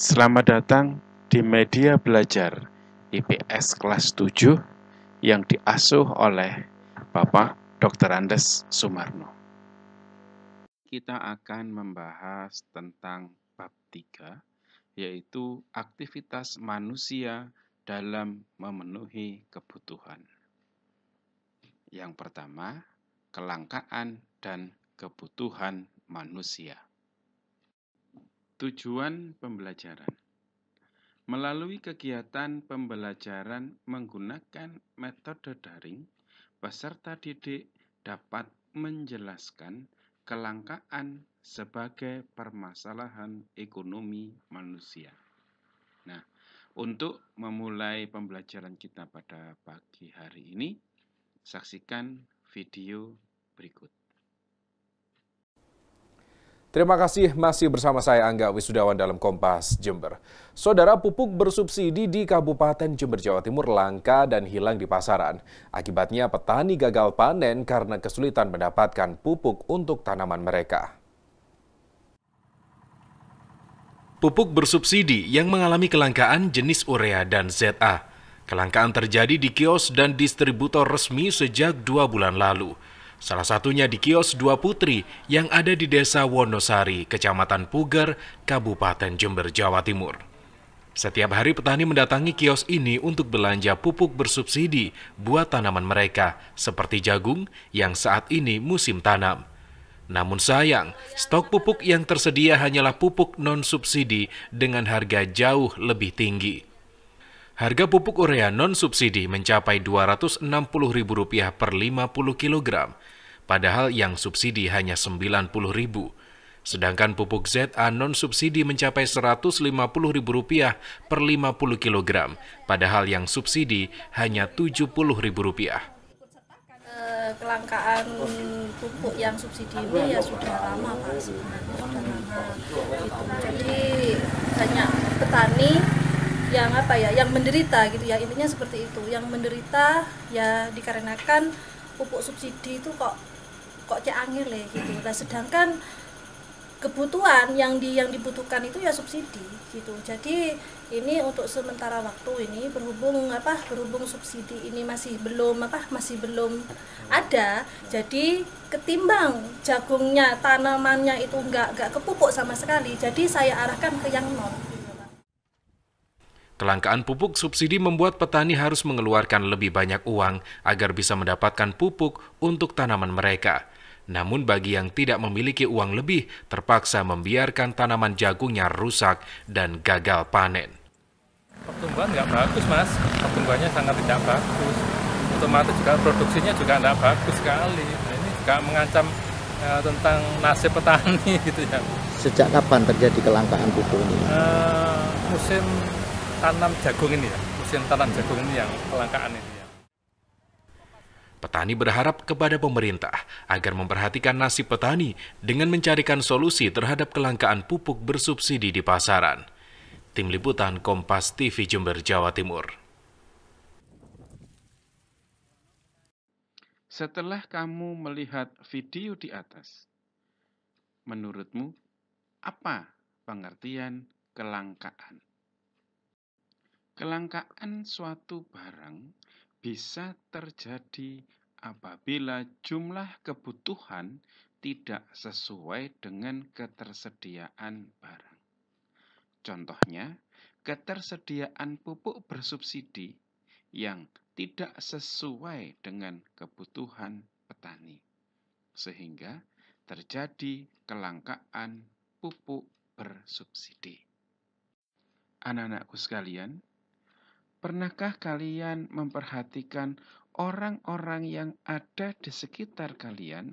Selamat datang di media belajar IPS kelas 7 yang diasuh oleh Bapak Dr. Andes Sumarno. Kita akan membahas tentang bab 3, yaitu aktivitas manusia dalam memenuhi kebutuhan. Yang pertama, kelangkaan dan kebutuhan manusia. Tujuan pembelajaran. Melalui kegiatan pembelajaran menggunakan metode daring, peserta didik dapat menjelaskan kelangkaan sebagai permasalahan ekonomi manusia. Nah, untuk memulai pembelajaran kita pada pagi hari ini, saksikan video berikut. Terima kasih masih bersama saya Angga Wisudawan dalam Kompas Jember. Saudara, pupuk bersubsidi di Kabupaten Jember, Jawa Timur langka dan hilang di pasaran. Akibatnya petani gagal panen karena kesulitan mendapatkan pupuk untuk tanaman mereka. Pupuk bersubsidi yang mengalami kelangkaan jenis urea dan ZA. Kelangkaan terjadi di kios dan distributor resmi sejak 2 bulan lalu. Salah satunya di kios Dua Putri yang ada di Desa Wonosari, Kecamatan Puger, Kabupaten Jember, Jawa Timur. Setiap hari petani mendatangi kios ini untuk belanja pupuk bersubsidi buat tanaman mereka, seperti jagung yang saat ini musim tanam. Namun sayang, stok pupuk yang tersedia hanyalah pupuk non-subsidi dengan harga jauh lebih tinggi. Harga pupuk urea non-subsidi mencapai Rp260.000 per 50 kg, padahal yang subsidi hanya Rp90.000. Sedangkan pupuk ZA non-subsidi mencapai Rp150.000 per 50 kg, padahal yang subsidi hanya Rp70.000. Kelangkaan pupuk yang subsidi ini ya sudah lama Pak, sebenarnya sudah lama gitu. Jadi banyak petani yang menderita gitu ya, intinya seperti itu, yang menderita ya dikarenakan pupuk subsidi itu kok angel gitu. Nah, sedangkan kebutuhan yang dibutuhkan itu ya subsidi gitu. Jadi ini untuk sementara waktu ini berhubung subsidi ini masih belum ada, jadi ketimbang jagungnya tanamannya itu enggak kepupuk sama sekali, jadi saya arahkan ke yang non. Kelangkaan pupuk subsidi membuat petani harus mengeluarkan lebih banyak uang agar bisa mendapatkan pupuk untuk tanaman mereka. Namun bagi yang tidak memiliki uang lebih, terpaksa membiarkan tanaman jagungnya rusak dan gagal panen. Pertumbuhan nggak bagus, Mas. Pertumbuhannya sangat tidak bagus. Otomatis juga produksinya juga nggak bagus sekali. Nah, ini juga mengancam tentang nasib petani gitu ya. Sejak kapan terjadi kelangkaan pupuk ini? Musim tanam jagung ini ya, musim tanam jagung ini yang kelangkaan ini ya. Petani berharap kepada pemerintah agar memperhatikan nasib petani dengan mencarikan solusi terhadap kelangkaan pupuk bersubsidi di pasaran. Tim Liputan Kompas TV Jember, Jawa Timur. Setelah kamu melihat video di atas, menurutmu apa pengertian kelangkaan? Kelangkaan suatu barang bisa terjadi apabila jumlah kebutuhan tidak sesuai dengan ketersediaan barang. Contohnya, ketersediaan pupuk bersubsidi yang tidak sesuai dengan kebutuhan petani, sehingga terjadi kelangkaan pupuk bersubsidi. Anak-anakku sekalian, pernahkah kalian memperhatikan orang-orang yang ada di sekitar kalian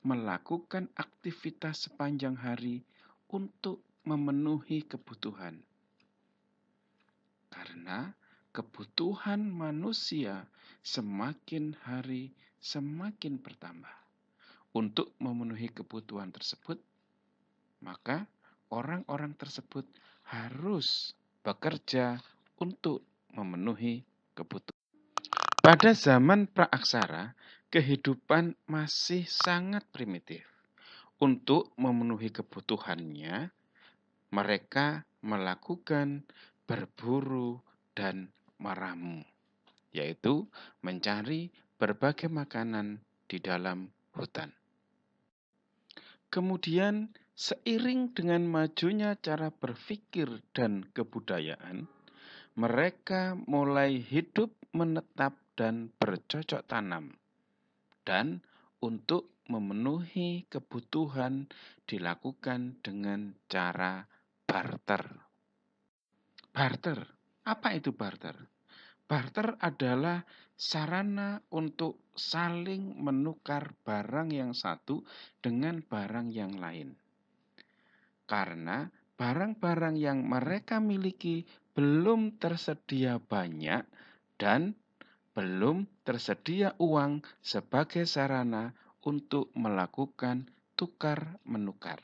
melakukan aktivitas sepanjang hari untuk memenuhi kebutuhan? Karena kebutuhan manusia semakin hari semakin bertambah. Untuk memenuhi kebutuhan tersebut, maka orang-orang tersebut harus bekerja untuk memenuhi kebutuhan. Pada zaman praaksara, kehidupan masih sangat primitif. Untuk memenuhi kebutuhannya, mereka melakukan berburu dan meramu, yaitu mencari berbagai makanan di dalam hutan. Kemudian, seiring dengan majunya cara berpikir dan kebudayaan, mereka mulai hidup menetap dan bercocok tanam. Dan untuk memenuhi kebutuhan dilakukan dengan cara barter. Barter, apa itu barter? Barter adalah sarana untuk saling menukar barang yang satu dengan barang yang lain. Karena barang-barang yang mereka miliki belum tersedia banyak dan belum tersedia uang sebagai sarana untuk melakukan tukar-menukar.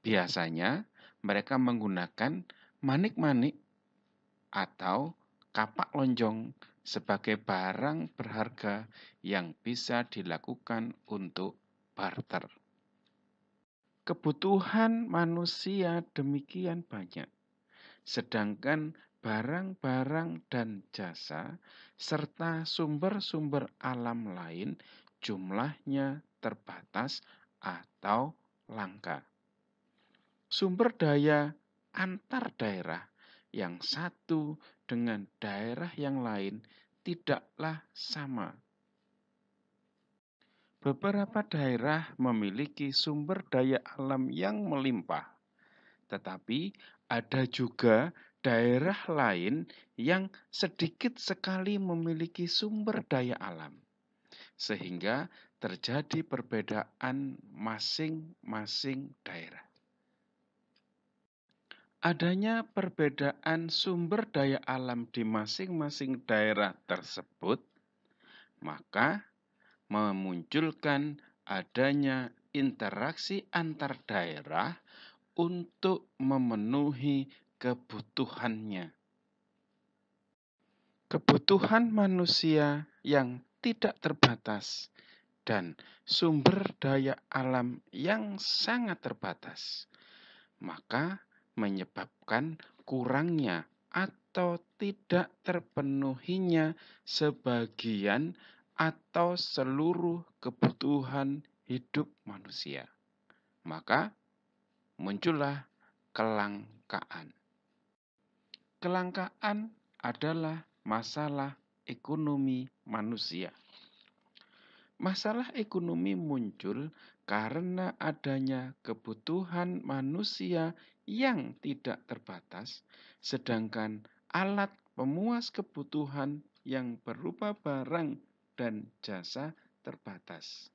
Biasanya mereka menggunakan manik-manik atau kapak lonjong sebagai barang berharga yang bisa dilakukan untuk barter. Kebutuhan manusia demikian banyak, sedangkan barang-barang dan jasa serta sumber-sumber alam lain jumlahnya terbatas atau langka. Sumber daya antar daerah yang satu dengan daerah yang lain tidaklah sama. Beberapa daerah memiliki sumber daya alam yang melimpah, tetapi ada juga daerah lain yang sedikit sekali memiliki sumber daya alam, sehingga terjadi perbedaan masing-masing daerah. Adanya perbedaan sumber daya alam di masing-masing daerah tersebut, maka memunculkan adanya interaksi antar daerah untuk memenuhi kebutuhannya. Kebutuhan manusia yang tidak terbatas dan sumber daya alam yang sangat terbatas, maka menyebabkan kurangnya atau tidak terpenuhinya sebagian atau seluruh kebutuhan hidup manusia. Maka muncullah kelangkaan. Kelangkaan adalah masalah ekonomi manusia. Masalah ekonomi muncul karena adanya kebutuhan manusia yang tidak terbatas, sedangkan alat pemuas kebutuhan yang berupa barang dan jasa terbatas.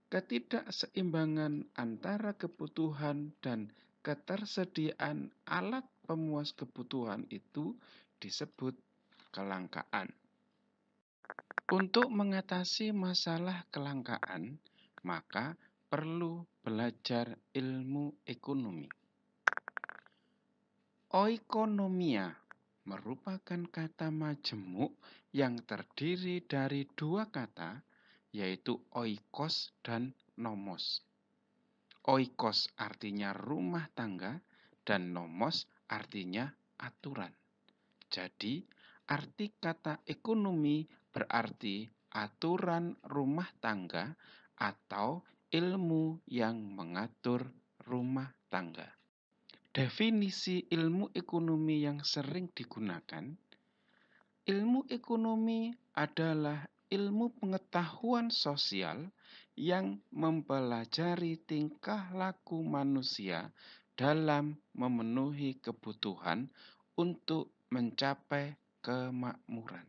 Ketidakseimbangan antara kebutuhan dan ketersediaan alat pemuas kebutuhan itu disebut kelangkaan. Untuk mengatasi masalah kelangkaan, maka perlu belajar ilmu ekonomi. Oikonomia merupakan kata majemuk yang terdiri dari dua kata, yaitu oikos dan nomos. Oikos artinya rumah tangga dan nomos artinya aturan. Jadi, arti kata ekonomi berarti aturan rumah tangga atau ilmu yang mengatur rumah tangga. Definisi ilmu ekonomi yang sering digunakan, ilmu ekonomi adalah ilmu pengetahuan sosial yang mempelajari tingkah laku manusia dalam memenuhi kebutuhan untuk mencapai kemakmuran.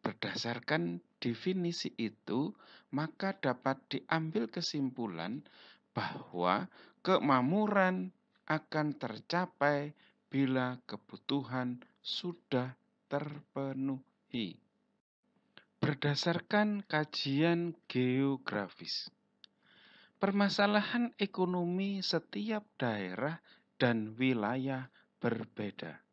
Berdasarkan definisi itu, maka dapat diambil kesimpulan bahwa kemakmuran akan tercapai bila kebutuhan sudah terpenuhi. Berdasarkan kajian geografis, permasalahan ekonomi setiap daerah dan wilayah berbeda.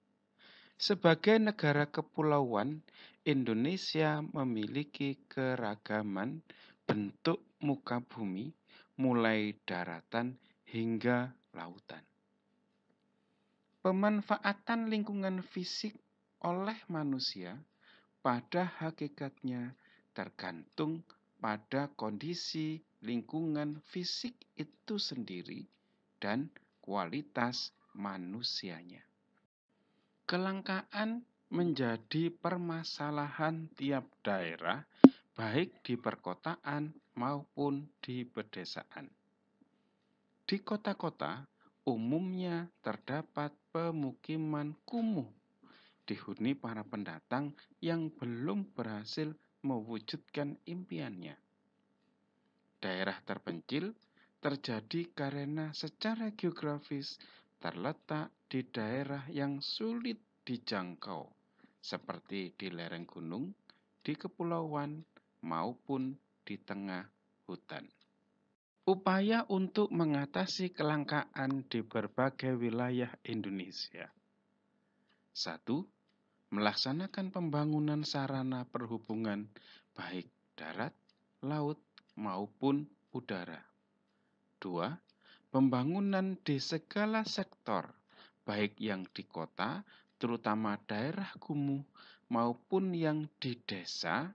Sebagai negara kepulauan, Indonesia memiliki keragaman bentuk muka bumi, mulai daratan hingga lautan. Pemanfaatan lingkungan fisik oleh manusia pada hakikatnya tergantung pada kondisi lingkungan fisik itu sendiri dan kualitas manusianya. Kelangkaan menjadi permasalahan tiap daerah, baik di perkotaan maupun di pedesaan. Di kota-kota, umumnya terdapat pemukiman kumuh dihuni para pendatang yang belum berhasil mewujudkan impiannya. Daerah terpencil terjadi karena secara geografis terletak di daerah yang sulit dijangkau, seperti di lereng gunung, di kepulauan, maupun di tengah hutan. Upaya untuk mengatasi kelangkaan di berbagai wilayah Indonesia. 1. Melaksanakan pembangunan sarana perhubungan baik darat, laut, maupun udara. 2. Pembangunan di segala sektor, baik yang di kota, terutama daerah kumuh, maupun yang di desa,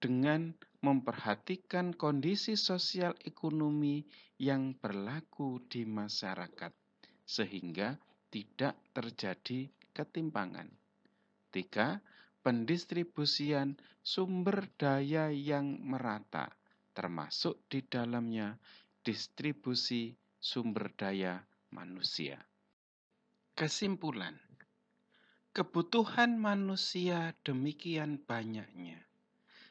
dengan memperhatikan kondisi sosial ekonomi yang berlaku di masyarakat, sehingga tidak terjadi ketimpangan. 3. Pendistribusian sumber daya yang merata, termasuk di dalamnya distribusi sumber daya manusia. Kesimpulan, kebutuhan manusia demikian banyaknya,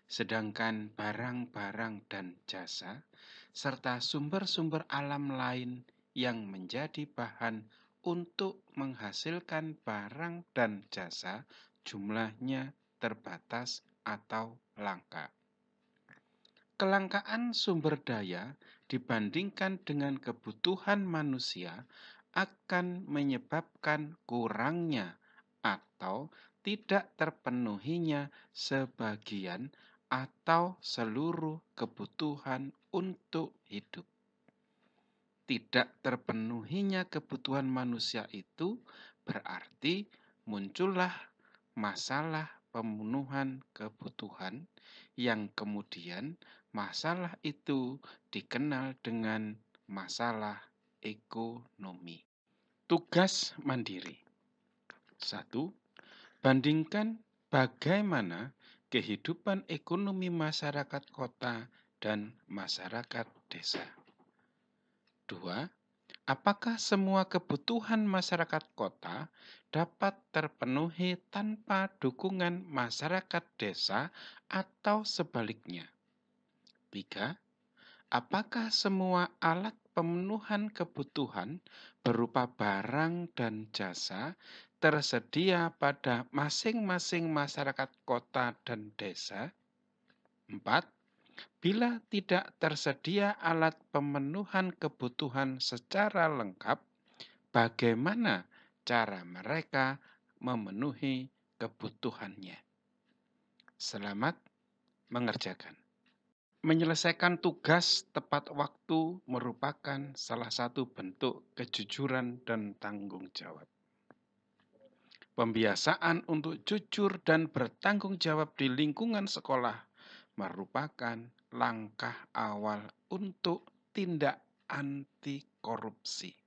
sedangkan barang-barang dan jasa, serta sumber-sumber alam lain yang menjadi bahan untuk menghasilkan barang dan jasa jumlahnya terbatas atau langka. Kelangkaan sumber daya dibandingkan dengan kebutuhan manusia akan menyebabkan kurangnya atau tidak terpenuhinya sebagian atau seluruh kebutuhan untuk hidup. Tidak terpenuhinya kebutuhan manusia itu berarti muncullah masalah pemenuhan kebutuhan yang kemudian masalah itu dikenal dengan masalah ekonomi. Tugas mandiri. 1. Bandingkan bagaimana kehidupan ekonomi masyarakat kota dan masyarakat desa. 2. Apakah semua kebutuhan masyarakat kota dapat terpenuhi tanpa dukungan masyarakat desa atau sebaliknya? 3. Apakah semua alat pemenuhan kebutuhan berupa barang dan jasa tersedia pada masing-masing masyarakat kota dan desa? 4. Bila tidak tersedia alat pemenuhan kebutuhan secara lengkap, bagaimana cara mereka memenuhi kebutuhannya? Selamat mengerjakan. Menyelesaikan tugas tepat waktu merupakan salah satu bentuk kejujuran dan tanggung jawab. Pembiasaan untuk jujur dan bertanggung jawab di lingkungan sekolah merupakan langkah awal untuk tindak anti korupsi.